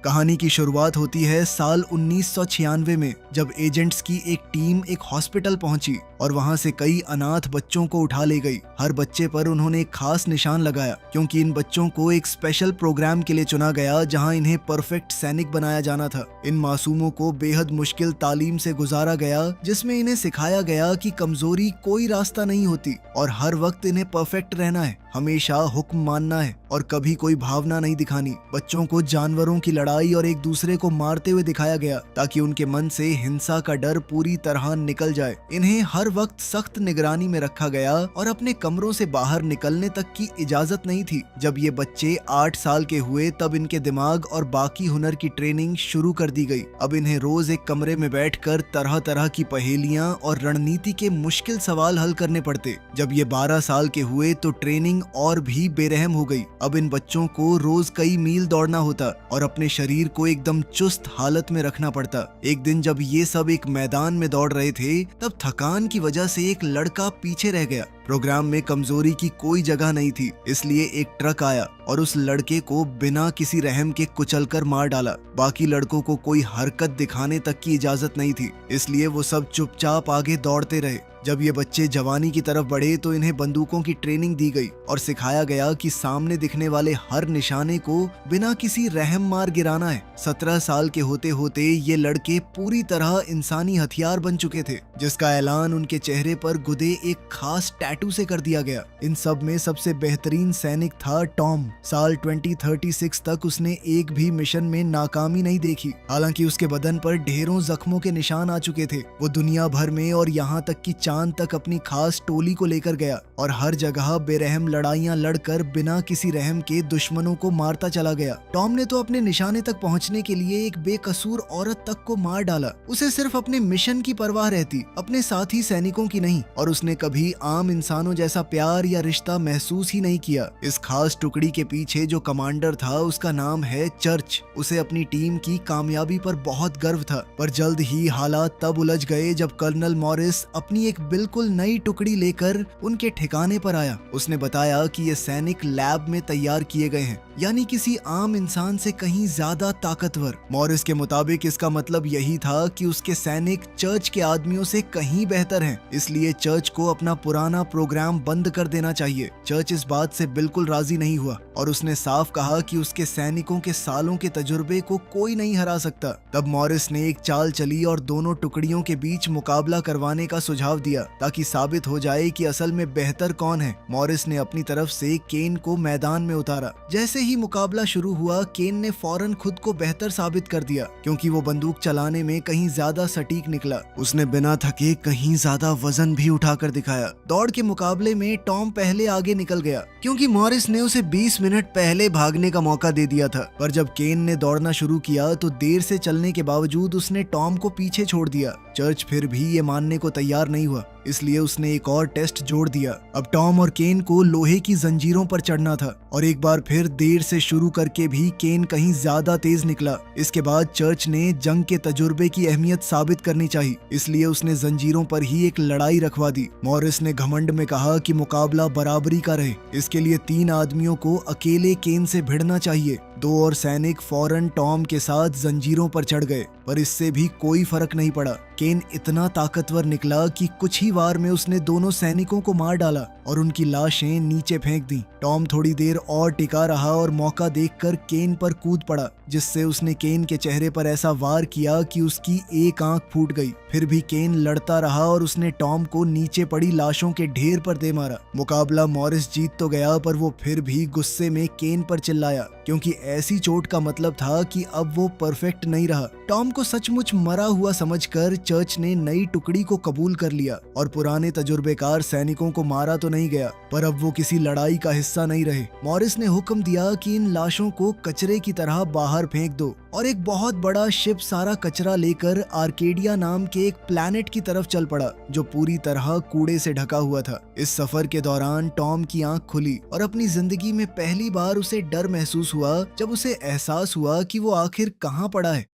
कहानी की शुरुआत होती है साल 1996 में, जब एजेंट्स की एक टीम एक हॉस्पिटल पहुंची और वहां से कई अनाथ बच्चों को उठा ले गई। हर बच्चे पर उन्होंने एक खास निशान लगाया, क्योंकि इन बच्चों को एक स्पेशल प्रोग्राम के लिए चुना गया जहां इन्हें परफेक्ट सैनिक बनाया जाना था। इन मासूमों को बेहद मुश्किल तालीम से गुजारा गया, जिसमें इन्हें सिखाया गया कि कमजोरी कोई रास्ता नहीं होती और हर वक्त इन्हें परफेक्ट रहना है, हमेशा हुक्म मानना है और कभी कोई भावना नहीं दिखानी। बच्चों को जानवरों की लड़ाई और एक दूसरे को मारते हुए दिखाया गया ताकि उनके मन से हिंसा का डर पूरी तरह निकल जाए। इन्हें हर वक्त सख्त निगरानी में रखा गया और अपने कमरों से बाहर निकलने तक की इजाजत नहीं थी। जब ये बच्चे 8 साल के हुए तब इनके दिमाग और बाकी हुनर की ट्रेनिंग शुरू कर दी गई। अब इन्हें रोज एक कमरे में बैठकर तरह तरह की पहेलियां और रणनीति के मुश्किल सवाल हल करने पड़ते। जब ये 12 साल के हुए तो ट्रेनिंग और भी बेरहम हो गई। अब इन बच्चों को रोज कई मील दौड़ना होता और अपने शरीर को एकदम चुस्त हालत में रखना पड़ता। एक दिन जब ये सब एक मैदान में दौड़ रहे थे, तब थकान की वजह से एक लड़का पीछे रह गया। प्रोग्राम में कमजोरी की कोई जगह नहीं थी, इसलिए एक ट्रक आया और उस लड़के को बिना किसी रहम के कुचलकर मार डाला। बाकी लड़कों को कोई हरकत दिखाने तक की इजाजत नहीं थी, इसलिए वो सब चुपचाप आगे दौड़ते रहे। जब ये बच्चे जवानी की तरफ बढ़े तो इन्हें बंदूकों की ट्रेनिंग दी गई और सिखाया गया कि सामने दिखने वाले हर निशाने को बिना किसी रहम मार गिराना है। 17 साल के होते होते ये लड़के पूरी तरह इंसानी हथियार बन चुके थे, जिसका ऐलान उनके चेहरे पर गुदे एक खास टैटू से कर दिया गया। इन सब में सबसे बेहतरीन सैनिक था टॉम। साल 2036 तक उसने एक भी मिशन में नाकामी नहीं देखी। हालांकि उसके बदन पर ढेरों जख्मों के निशान आ चुके थे। वो दुनिया भर में और यहाँ तक कि चांद तक अपनी खास टोली को लेकर गया और हर जगह बेरहम लड़ाइयां लड़कर बिना किसी रहम के दुश्मनों को मारता चला गया। टॉम ने तो अपने निशाने तक पहुंचने के लिए एक बेकसूर औरत तक को मार डाला। उसे सिर्फ अपने मिशन की परवाह रहती, अपने साथी सैनिकों की नहीं, और उसने कभी आम इंसानों जैसा प्यार या रिश्ता महसूस ही नहीं किया। इस खास टुकड़ी के पीछे जो कमांडर था उसका नाम है चर्च। उसे अपनी टीम की कामयाबी पर बहुत गर्व था, पर जल्द ही हालात तब उलझ गए जब कर्नल मॉरिस अपनी एक बिल्कुल नई टुकड़ी लेकर उनके ठिकाने पर आया। उसने बताया कि ये सैनिक लैब में तैयार किए गए हैं, यानी किसी आम इंसान से कहीं ज्यादा ताकतवर। मॉरिस के मुताबिक इसका मतलब यही था कि उसके सैनिक चर्च के आदमियों से कहीं बेहतर हैं, इसलिए चर्च को अपना पुराना प्रोग्राम बंद कर देना चाहिए। चर्च इस बात से बिल्कुल राजी नहीं हुआ और उसने साफ कहा कि उसके सैनिकों के सालों के तजुर्बे को कोई नहीं हरा सकता। तब मॉरिस ने एक चाल चली और दोनों टुकड़ियों के बीच मुकाबला करवाने का सुझाव दिया ताकि साबित हो जाए कि असल में बेहतर कौन है। मॉरिस ने अपनी तरफ से केन को मैदान में उतारा। जैसे ही मुकाबला शुरू हुआ, केन ने फौरन खुद को बेहतर साबित कर दिया, क्योंकि वो बंदूक चलाने में कहीं ज्यादा सटीक निकला। उसने बिना थके कहीं ज्यादा वजन भी उठाकर दिखाया। दौड़ के मुकाबले में टॉम पहले आगे निकल गया, क्योंकि मॉरिस ने उसे 20 मिनट पहले भागने का मौका दे दिया था। पर जब केन ने दौड़ना शुरू किया तो देर से चलने के बावजूद उसने टॉम को पीछे छोड़ दिया। चर्च फिर भी ये मानने को तैयार नहीं हुआ, इसलिए उसने एक और टेस्ट जोड़ दिया। अब टॉम और केन को लोहे की जंजीरों पर चढ़ना था और एक बार फिर देर से शुरू करके भी केन कहीं ज्यादा तेज निकला। इसके बाद चर्च ने जंग के तजुर्बे की अहमियत साबित करनी चाहिए, इसलिए उसने जंजीरों पर ही एक लड़ाई रखवा दी। मॉरिस ने घमंड में कहा कि मुकाबला बराबरी का रहे, इसके लिए 3 आदमियों को अकेले केन से भिड़ना चाहिए। 2 और सैनिक फौरन टॉम के साथ जंजीरों पर चढ़ गए, पर इससे भी कोई फर्क नहीं पड़ा। केन इतना ताकतवर निकला कि कुछ ही वार में उसने दोनों सैनिकों को मार डाला और उनकी लाशें नीचे फेंक दी। टॉम थोड़ी देर और टिका रहा और मौका देखकर केन पर कूद पड़ा, जिससे उसने केन के चेहरे पर ऐसा वार किया कि उसकी एक आंख फूट गई। फिर भी केन लड़ता रहा और उसने टॉम को नीचे पड़ी लाशों के ढेर पर दे मारा। मुकाबला मॉरिस जीत तो गया, पर वो फिर भी गुस्से में केन पर चिल्लाया, क्योंकि ऐसी चोट का मतलब था कि अब वो परफेक्ट नहीं रहा। टॉम को सचमुच मरा हुआ समझकर चर्च ने नई टुकड़ी को कबूल कर लिया और पुराने तजुर्बेकार सैनिकों को मारा तो नहीं गया, पर अब वो किसी लड़ाई का हिस्सा नहीं रहे। मॉरिस ने हुक्म दिया कि इन लाशों को कचरे की तरह बाहर फेंक दो और एक बहुत बड़ा शिप सारा कचरा लेकर आर्केडिया नाम के एक प्लैनेट की तरफ चल पड़ा, जो पूरी तरह कूड़े से ढका हुआ था। इस सफर के दौरान टॉम की आंख खुली और अपनी जिंदगी में पहली बार उसे डर महसूस हुआ, जब उसे एहसास हुआ कि वो आखिर कहाँ पड़ा है।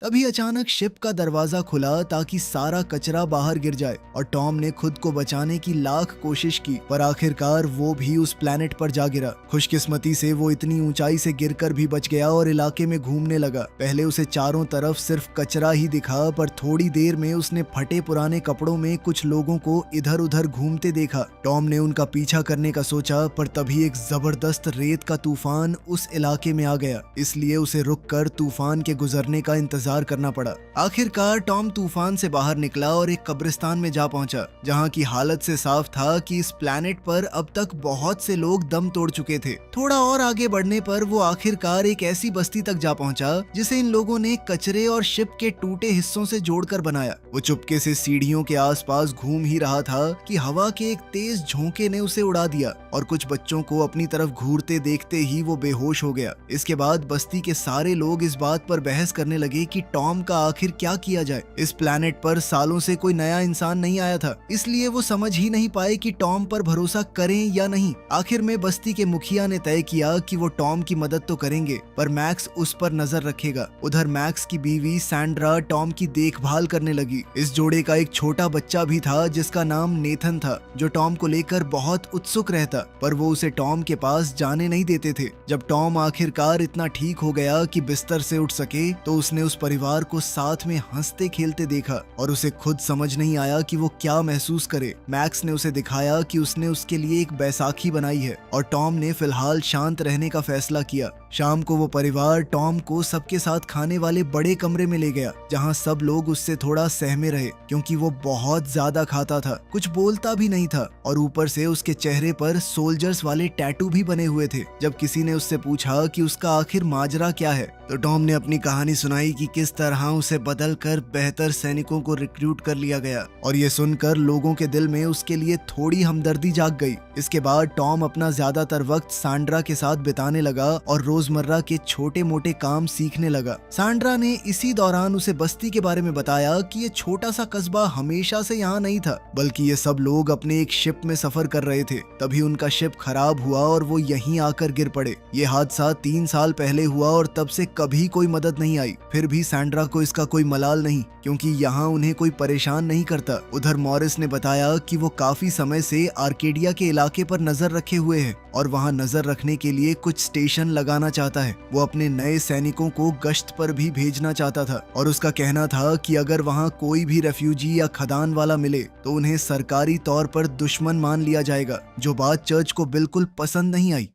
तभी अचानक शिप का दरवाजा खुला ताकि सारा कचरा बाहर गिर जाए और टॉम ने खुद को बचाने की लाख कोशिश की, पर आखिरकार वो भी उस प्लेनेट पर जा गिरा। खुशकिस्मती से वो इतनी ऊंचाई से गिरकर भी बच गया और इलाके में घूमने लगा। पहले उसे चारों तरफ सिर्फ कचरा ही दिखा, पर थोड़ी देर में उसने फटे पुराने कपड़ों में कुछ लोगों को इधर उधर घूमते देखा। टॉम ने उनका पीछा करने का सोचा, पर तभी एक जबरदस्त रेत का तूफान उस इलाके में आ गया, इसलिए उसे रुककर तूफान के गुजरने का इंतजार करना पड़ा। आखिरकार टॉम तूफान से बाहर निकला और एक कब्रिस्तान में जा पहुंचा, जहां की हालत से साफ था कि इस प्लेनेट पर अब तक बहुत से लोग दम तोड़ चुके थे। थोड़ा और आगे बढ़ने पर वो आखिरकार एक ऐसी बस्ती तक जा पहुंचा जिसे इन लोगों ने कचरे और शिप के टूटे हिस्सों से जोड़कर बनाया। वो चुपके से सीढ़ियों के आसपास घूम ही रहा था कि हवा के एक तेज झोंके ने उसे उड़ा दिया और कुछ बच्चों को अपनी तरफ घूरते देखते ही वो बेहोश हो गया। इसके बाद बस्ती के सारे लोग इस बात पर बहस करने लगे कि टॉम का आखिर क्या किया जाए। इस प्लेनेट पर सालों से कोई नया इंसान नहीं आया था, इसलिए वो समझ ही नहीं पाए कि टॉम पर भरोसा करें या नहीं। आखिर में बस्ती के मुखिया ने तय किया कि वो टॉम की मदद तो करेंगे, पर मैक्स उस पर नजर रखेगा। उधर मैक्स की बीवी सैंड्रा टॉम की देखभाल करने लगी। इस जोड़े का एक छोटा बच्चा भी था जिसका नाम नेथन था, जो टॉम को लेकर बहुत उत्सुक रहता, पर वो उसे टॉम के पास जाने नहीं देते थे। जब टॉम आखिरकार इतना ठीक हो गया कि बिस्तर से उठ सके, तो उसने उस परिवार को साथ में हंसते खेलते देखा और उसे खुद समझ नहीं आया कि वो क्या महसूस करे। मैक्स ने उसे दिखाया कि उसने उसके लिए एक बैसाखी बनाई है और टॉम ने फिलहाल शांत रहने का फैसला किया। शाम को वो परिवार टॉम को सबके साथ खाने वाले बड़े कमरे में ले गया, जहां सब लोग उससे थोड़ा सहमे रहे, क्योंकि वो बहुत ज्यादा खाता था, कुछ बोलता भी नहीं था और ऊपर से उसके चेहरे पर सोल्जर्स वाले टैटू भी बने हुए थे। जब किसी ने उससे पूछा कि उसका आखिर माजरा क्या है, तो टॉम ने अपनी कहानी सुनाई कि किस तरह उसे बदलकर बेहतर सैनिकों को रिक्रूट कर लिया गया, और ये सुनकर लोगों के दिल में उसके लिए थोड़ी हमदर्दी जाग गई। इसके बाद टॉम अपना ज्यादातर वक्त सैंड्रा के साथ बिताने लगा और रोजमर्रा के छोटे मोटे काम सीखने लगा। सैंड्रा ने इसी दौरान उसे बस्ती के बारे में बताया कि ये छोटा सा कस्बा हमेशा से यहाँ नहीं था, बल्कि ये सब लोग अपने एक शिप में सफर कर रहे थे। तभी उनका शिप खराब हुआ और वो यहीं आकर गिर पड़े। ये हादसा 3 साल पहले हुआ और तब से कभी कोई मदद नहीं आई। फिर भी सैंड्रा को इसका कोई मलाल नहीं, क्योंकि यहाँ उन्हें कोई परेशान नहीं करता। उधर मॉरिस ने बताया कि वो काफी समय से आर्केडिया के इलाके पर नजर रखे हुए है और वहाँ नजर रखने के लिए कुछ स्टेशन लगाना चाहता है। वो अपने नए सैनिकों को गश्त पर भी भेजना चाहता था और उसका कहना था कि अगर वहाँ कोई भी रेफ्यूजी या खदान वाला मिले तो उन्हें सरकारी तौर पर दुश्मन मान लिया जाएगा, जो बात चर्च को बिल्कुल पसंद नहीं आई।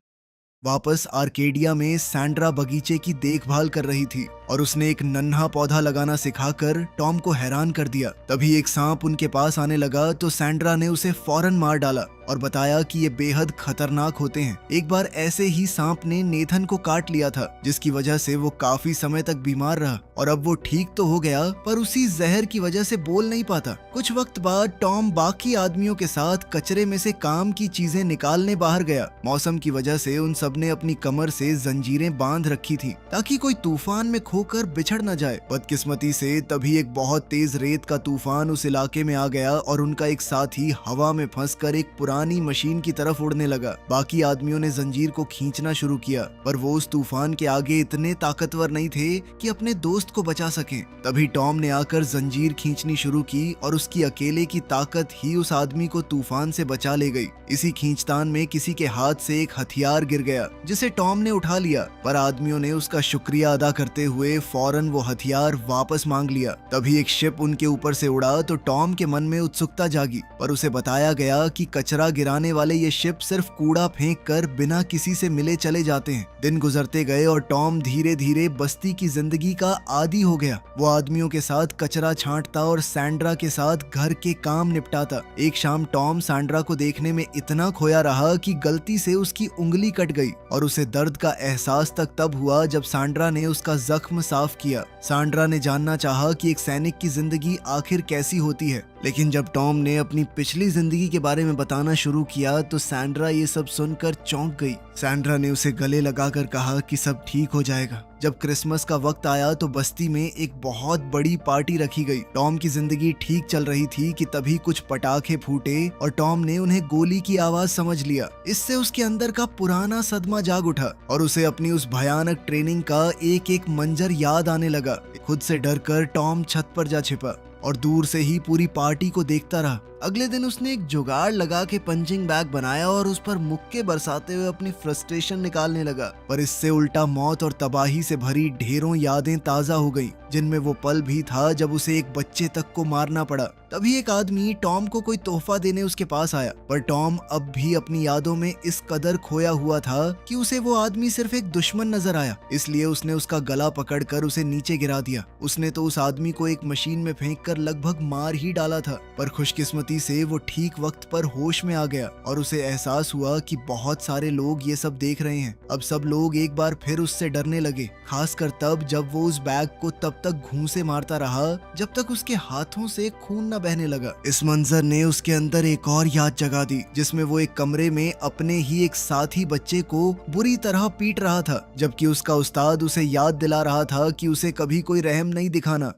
वापस आर्केडिया में सैंड्रा बगीचे की देखभाल कर रही थी और उसने एक नन्हा पौधा लगाना सिखाकर टॉम को हैरान कर दिया। तभी एक सांप उनके पास आने लगा तो सैंड्रा ने उसे फौरन मार डाला और बताया कि ये बेहद खतरनाक होते हैं। एक बार ऐसे ही सांप ने नेथन को काट लिया था, जिसकी वजह से वो काफी समय तक बीमार रहा और अब वो ठीक तो हो गया, पर उसी जहर की वजह से बोल नहीं पाता। कुछ वक्त बाद टॉम बाकी आदमियों के साथ कचरे में से काम की चीजें निकालने बाहर गया। मौसम की वजह से उन सब ने अपनी कमर से जंजीरें बांध रखी थी ताकि कोई तूफान में खोकर बिछड़ न जाए। बदकिस्मती से तभी एक बहुत तेज रेत का तूफान उस इलाके में आ गया और उनका एक साथी हवा में फंसकर एक पुरानी मशीन की तरफ उड़ने लगा। बाकी आदमियों ने जंजीर को खींचना शुरू किया, पर वो उस तूफान के आगे इतने ताकतवर नहीं थे कि अपने दोस्त को बचा सकें। तभी टॉम ने आकर जंजीर खींचनी शुरू की और उसकी अकेले की ताकत ही उस आदमी को तूफान से बचा ले गई। इसी खींचतान में किसी के हाथ से एक हथियार गिर गया, जिसे टॉम ने उठा लिया, पर आदमियों ने उसका शुक्रिया अदा करते हुए फौरन वो हथियार वापस मांग लिया। तभी एक शिप उनके ऊपर से उड़ा तो टॉम के मन में उत्सुकता जागी, पर उसे बताया गया कि कचरा गिराने वाले ये शिप सिर्फ कूड़ा फेंक कर बिना किसी से मिले चले जाते हैं। दिन गुजरते गए और टॉम धीरे धीरे बस्ती की जिंदगी का आदी हो गया। वो आदमियों के साथ कचरा छांटता और सैंड्रा के साथ घर के काम निपटाता। एक शाम टॉम सैंड्रा को देखने में इतना खोया रहा कि गलती से उसकी उंगली कट गई और उसे दर्द का एहसास तक तब हुआ जब सैंड्रा ने उसका जख्म साफ किया। सैंड्रा ने जानना चाहा कि एक सैनिक की जिंदगी आखिर कैसी होती है, लेकिन जब टॉम ने अपनी पिछली जिंदगी के बारे में बताना शुरू किया तो सैंड्रा ये सब सुनकर चौंक गई। सैंड्रा ने उसे गले लगाकर कहा कि सब ठीक हो जाएगा, जब क्रिसमस का वक्त आया तो बस्ती में एक बहुत बड़ी पार्टी रखी गई। टॉम की जिंदगी ठीक चल रही थी कि तभी कुछ पटाखे फूटे और टॉम ने उन्हें गोली की आवाज समझ लिया। इससे उसके अंदर का पुराना सदमा जाग उठा और उसे अपनी उस भयानक ट्रेनिंग का एक एक मंजर याद आने लगा। खुद से डरकर टॉम छत पर जा छिपा और दूर से ही पूरी पार्टी को देखता रहा। अगले दिन उसने एक जुगाड़ लगा के पंचिंग बैग बनाया और उस पर मुक्के बरसाते हुए अपनी फ्रस्ट्रेशन निकालने लगा। पर इससे उल्टा मौत और तबाही से भरी ढेरों यादें ताजा हो गईं, जिनमें वो पल भी था जब उसे एक बच्चे तक को मारना पड़ा। तभी एक आदमी टॉम को कोई तोहफा देने उसके पास आया, पर टॉम अब भी अपनी यादों में इस कदर खोया हुआ था कि उसे वो आदमी सिर्फ एक दुश्मन नजर आया। इसलिए उसने उसका गला पकड़कर उसे नीचे गिरा दिया। उसने तो उस आदमी को एक मशीन में फेंककर लगभग मार ही डाला था, पर खुशकिस्मती से वो ठीक वक्त पर होश में आ गया और उसे एहसास हुआ कि बहुत सारे लोग ये सब देख रहे हैं। अब सब लोग एक बार फिर उससे डरने लगे, खासकर तब जब वो उस बैग को तब तक घूंसे मारता रहा जब तक उसके हाथों से खून न बहने लगा। इस मंजर ने उसके अंदर एक और याद जगा दी, जिसमें वो एक कमरे में अपने ही एक साथी बच्चे को बुरी तरह पीट रहा था, जबकि उसका उस्ताद उसे याद दिला रहा था कि उसे कभी कोई रहम नहीं दिखाना।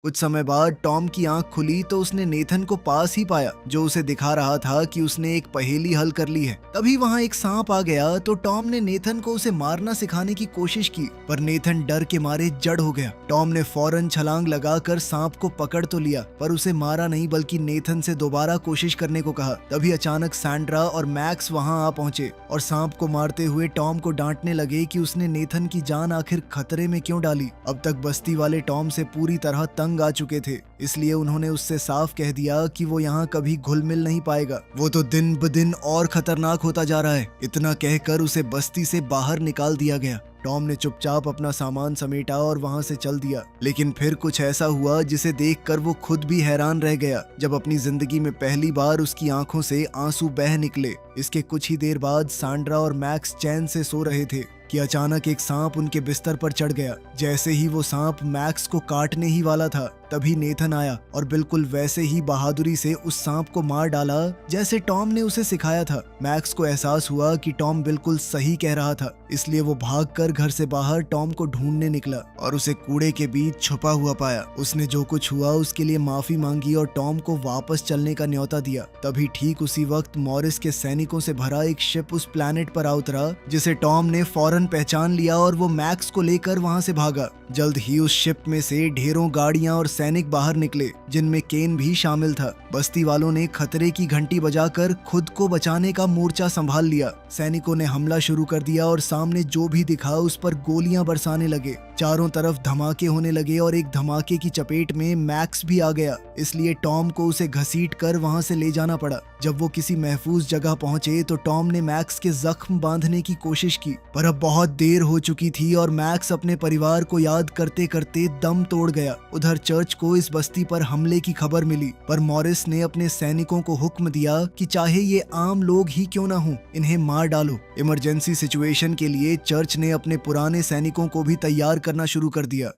कुछ समय बाद टॉम की आंख खुली तो उसने नेथन को पास ही पाया, जो उसे दिखा रहा था कि उसने एक पहेली हल कर ली है। तभी वहां एक सांप आ गया तो टॉम ने नेथन को उसे मारना सिखाने की कोशिश की, पर नेथन डर के मारे जड़ हो गया। टॉम ने फौरन छलांग लगाकर सांप को पकड़ तो लिया, पर उसे मारा नहीं बल्कि नेथन से दोबारा कोशिश करने को कहा। तभी अचानक सैंड्रा और मैक्स वहां आ पहुंचे और सांप को मारते हुए टॉम को डांटने लगे कि उसने नेथन की जान आखिर खतरे में क्यों डाली। अब तक बस्ती वाले टॉम से पूरी तरह तंग आ चुके थे, इसलिए उन्होंने उससे साफ कह दिया कि वो यहाँ कभी घुल मिल नहीं पाएगा। वो तो दिन ब दिन और खतरनाक होता जा रहा है। इतना कहकर उसे बस्ती से बाहर निकाल दिया गया। टॉम ने चुपचाप अपना सामान समेटा और वहां से चल दिया। लेकिन फिर कुछ ऐसा हुआ जिसे देखकर वो खुद भी हैरान रह गया, जब अपनी जिंदगी में पहली बार उसकी आंखों से आंसू बह निकले। इसके कुछ ही देर बाद सैंड्रा और मैक्स चैन से सो रहे थे कि अचानक एक सांप उनके बिस्तर पर चढ़ गया। जैसे ही वो सांप मैक्स को काटने ही वाला था, तभी नेथन आया और बिल्कुल वैसे ही बहादुरी से उस सांप को मार डाला जैसे टॉम ने उसे सिखाया था। मैक्स को एहसास हुआ कि टॉम बिल्कुल सही कह रहा था, इसलिए वो भागकर घर से बाहर टॉम को ढूंढने निकला और उसे कूड़े के बीच छुपा हुआ पाया। उसने जो कुछ हुआ उसके लिए माफी मांगी और टॉम को वापस चलने का न्योता दिया। तभी ठीक उसी वक्त मॉरिस के सैनिकों से भरा एक शिप उस प्लैनेट पर आ उतरा, जिसे टॉम ने फौरन पहचान लिया और वो मैक्स को लेकर वहां से भागा। जल्द ही उस शिप में से ढेरों गाड़ियां और सैनिक बाहर निकले, जिनमें केन भी शामिल था। बस्ती वालों ने खतरे की घंटी बजाकर खुद को बचाने का मोर्चा संभाल लिया। सैनिकों ने हमला शुरू कर दिया और सामने जो भी दिखा उस पर गोलियां बरसाने लगे। चारों तरफ धमाके होने लगे और एक धमाके की चपेट में मैक्स भी आ गया, इसलिए टॉम को उसे घसीट कर वहां से ले जाना पड़ा। जब वो किसी महफूज जगह पहुंचे तो टॉम ने मैक्स के जख्म बांधने की कोशिश की, पर अब बहुत देर हो चुकी थी और मैक्स अपने परिवार को याद करते करते दम तोड़ गया। उधर चर्च को इस बस्ती पर हमले की खबर मिली, पर मॉरिस ने अपने सैनिकों को हुक्म दिया कि चाहे ये आम लोग ही क्यों ना हो, इन्हें मार डालो। इमरजेंसी सिचुएशन के लिए चर्च ने अपने पुराने सैनिकों को भी तैयार करना शुरू कर दिया।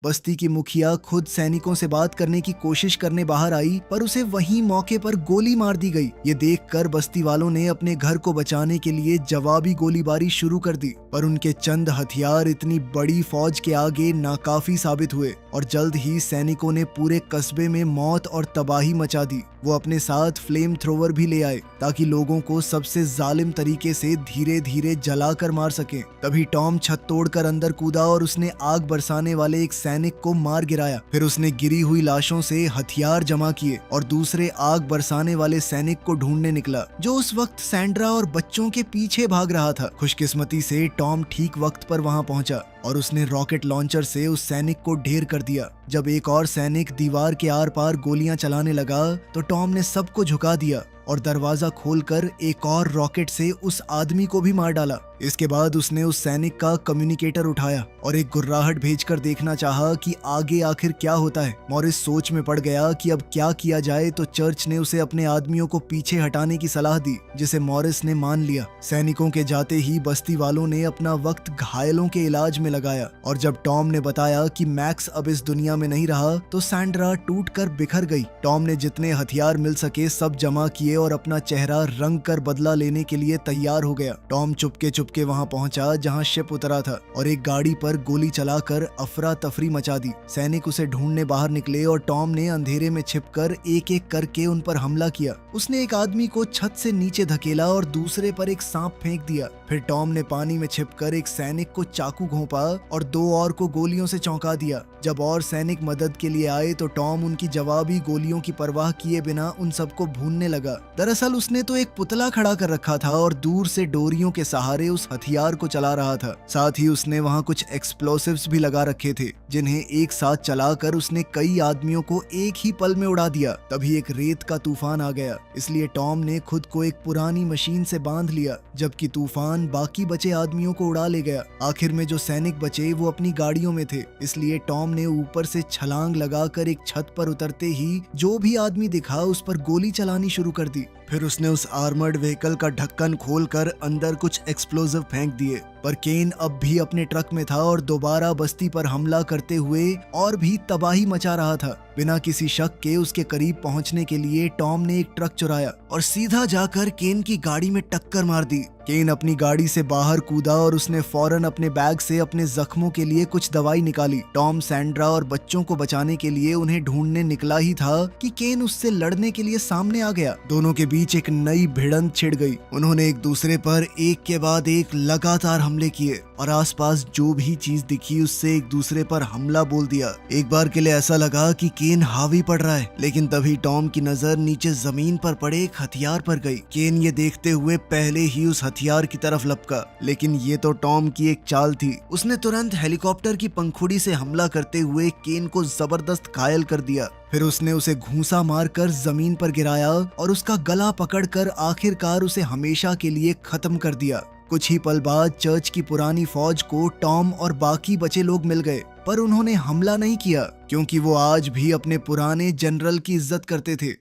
बस्ती की मुखिया खुद सैनिकों से बात करने की कोशिश करने बाहर आई, पर उसे वहीं मौके पर गोली मार दी गई। ये देखकर बस्ती वालों ने अपने घर को बचाने के लिए जवाबी गोलीबारी शुरू कर दी, पर उनके चंद हथियार इतनी बड़ी फौज के आगे नाकाफी साबित हुए और जल्द ही सैनिकों ने पूरे कस्बे में मौत और तबाही मचा दी। वो अपने साथ फ्लेम थ्रोवर भी ले आए ताकि लोगों को सबसे जालिम तरीके से धीरे धीरे जलाकर मार सके। तभी टॉम छत तोड़कर अंदर कूदा और उसने आग बरसाने वाले एक सैनिक को मार गिराया। फिर उसने गिरी हुई लाशों से हथियार जमा किए और दूसरे आग बरसाने वाले सैनिक को ढूंढने निकला, जो उस वक्त सैंड्रा और बच्चों के पीछे भाग रहा था। खुशकिस्मती से टॉम ठीक वक्त पर वहां पहुंचा और उसने रॉकेट लॉन्चर से उस सैनिक को ढेर कर दिया। जब एक और सैनिक दीवार के आर पार गोलियां चलाने लगा तो टॉम ने सबको झुका दिया और दरवाजा खोलकर एक और रॉकेट से उस आदमी को भी मार डाला। इसके बाद उसने उस सैनिक का कम्युनिकेटर उठाया और एक गुर्राहट भेजकर देखना चाहा कि आगे आखिर क्या होता है। मॉरिस सोच में पड़ गया कि अब क्या किया जाए, तो चर्च ने उसे अपने आदमियों को पीछे हटाने की सलाह दी, जिसे मॉरिस ने मान लिया। सैनिकों के जाते ही बस्ती वालों ने अपना वक्त घायलों के इलाज में लगाया। और जब टॉम ने बताया कि मैक्स अब इस दुनिया में नहीं रहा तो सैंड्रा टूटकर बिखर गई। टॉम ने जितने हथियार मिल सके सब जमा किए और अपना चेहरा रंग कर बदला लेने के लिए तैयार हो गया। टॉम चुपके चुपके वहां पहुंचा जहां शिप उतरा था और एक गाड़ी पर गोली चलाकर अफरा तफरी मचा दी। सैनिक उसे ढूंढने बाहर निकले और टॉम ने अंधेरे में छिपकर एक एक करके उन पर हमला किया। उसने एक आदमी को छत से नीचे धकेला और दूसरे पर एक सांप फेंक दिया। फिर टॉम ने पानी में छिपकर एक सैनिक को चाकू घोंपा और 2 और को गोलियों से चौंका दिया। जब और सैनिक मदद के लिए आए तो टॉम उनकी जवाबी गोलियों की परवाह किए बिना उन सबको भूनने लगा। दरअसल उसने तो एक पुतला खड़ा कर रखा था और दूर से डोरियों के सहारे उस हथियार को चला रहा था। साथ ही उसने वहां कुछ एक्सप्लोसिव्स भी लगा रखे थे जिन्हें एक साथ चलाकर उसने कई आदमियों को एक ही पल में उड़ा दिया। तभी एक रेत का तूफान आ गया, इसलिए टॉम ने खुद को एक पुरानी मशीन से बांध लिया, जबकि तूफान बाकी बचे आदमियों को उड़ा ले गया। आखिर में जो सैनिक बचे वो अपनी गाड़ियों में थे, इसलिए टॉम ने ऊपर से छलांग लगाकर एक छत पर उतरते ही जो भी आदमी दिखा उस पर गोली चलानी शुरू कर दी। फिर उसने उस आर्मर्ड व्हीकल का ढक्कन खोलकर अंदर कुछ एक्सप्लोजिव फेंक दिए। पर केन अब भी अपने ट्रक में था और दोबारा बस्ती पर हमला करते हुए और भी तबाही मचा रहा था। बिना किसी शक के उसके करीब पहुंचने के लिए टॉम ने एक ट्रक चुराया और सीधा जाकर केन की गाड़ी में टक्कर मार दी। केन अपनी गाड़ी से बाहर कूदा और उसने फौरन अपने बैग से अपने जख्मों के लिए कुछ दवाई निकाली। टॉम सैंड्रा और बच्चों को बचाने के लिए उन्हें ढूंढने निकला ही था कि केन उससे लड़ने के लिए सामने आ गया। दोनों के बीच एक नई भिड़ंत छिड़ गई। उन्होंने एक दूसरे पर एक के बाद एक लगातार हमले किए और आसपास जो भी चीज दिखी उससे एक दूसरे पर हमला बोल दिया। एक बार के लिए ऐसा लगा कि केन हावी पड़ रहा है, लेकिन तभी टॉम की नजर नीचे जमीन पर पड़े एक हथियार पर गई। केन ये देखते हुए पहले ही उस हथियार की तरफ लपका, लेकिन ये तो टॉम की एक चाल थी। उसने तुरंत हेलीकॉप्टर की पंखुड़ी से हमला करते हुए केन को जबरदस्त घायल कर दिया। फिर उसने उसे घूंसा मारकर जमीन पर गिराया और उसका गला पकड़कर आखिरकार उसे हमेशा के लिए खत्म कर दिया। कुछ ही पल बाद चर्च की पुरानी फौज को टॉम और बाकी बचे लोग मिल गए, पर उन्होंने हमला नहीं किया क्योंकि वो आज भी अपने पुराने जनरल की इज्जत करते थे।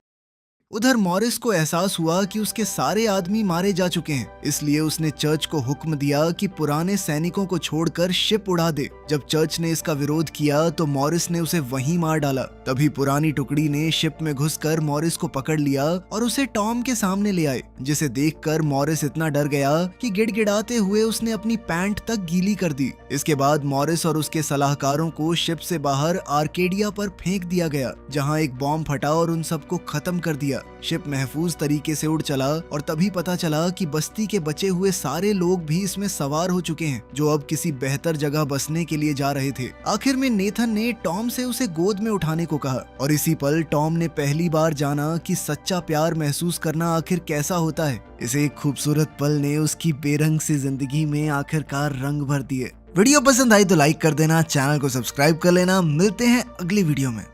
उधर मॉरिस को एहसास हुआ कि उसके सारे आदमी मारे जा चुके हैं, इसलिए उसने चर्च को हुक्म दिया कि पुराने सैनिकों को छोड़कर शिप उड़ा दे। जब चर्च ने इसका विरोध किया तो मॉरिस ने उसे वहीं मार डाला। तभी पुरानी टुकड़ी ने शिप में घुसकर मॉरिस को पकड़ लिया और उसे टॉम के सामने ले आए, जिसे देखकर मॉरिस इतना डर गया कि गिड़गिड़ाते हुए उसने अपनी पैंट तक गीली कर दी। इसके बाद मॉरिस और उसके सलाहकारों को शिप से बाहर आर्केडिया पर फेंक दिया गया, जहाँ एक बॉम्ब फटा और उन सबको खत्म कर दिया। शिप महफूज तरीके से उड़ चला और तभी पता चला कि बस्ती के बचे हुए सारे लोग भी इसमें सवार हो चुके हैं, जो अब किसी बेहतर जगह बसने के लिए जा रहे थे। आखिर में नेथन ने टॉम से उसे गोद में उठाने को कहा और इसी पल टॉम ने पहली बार जाना कि सच्चा प्यार महसूस करना आखिर कैसा होता है। इस एक खूबसूरत पल ने उसकी बेरंग सी जिंदगी में आखिरकार रंग भर दिए। वीडियो पसंद आई तो लाइक कर देना, चैनल को सब्सक्राइब कर लेना। मिलते हैं अगली वीडियो में।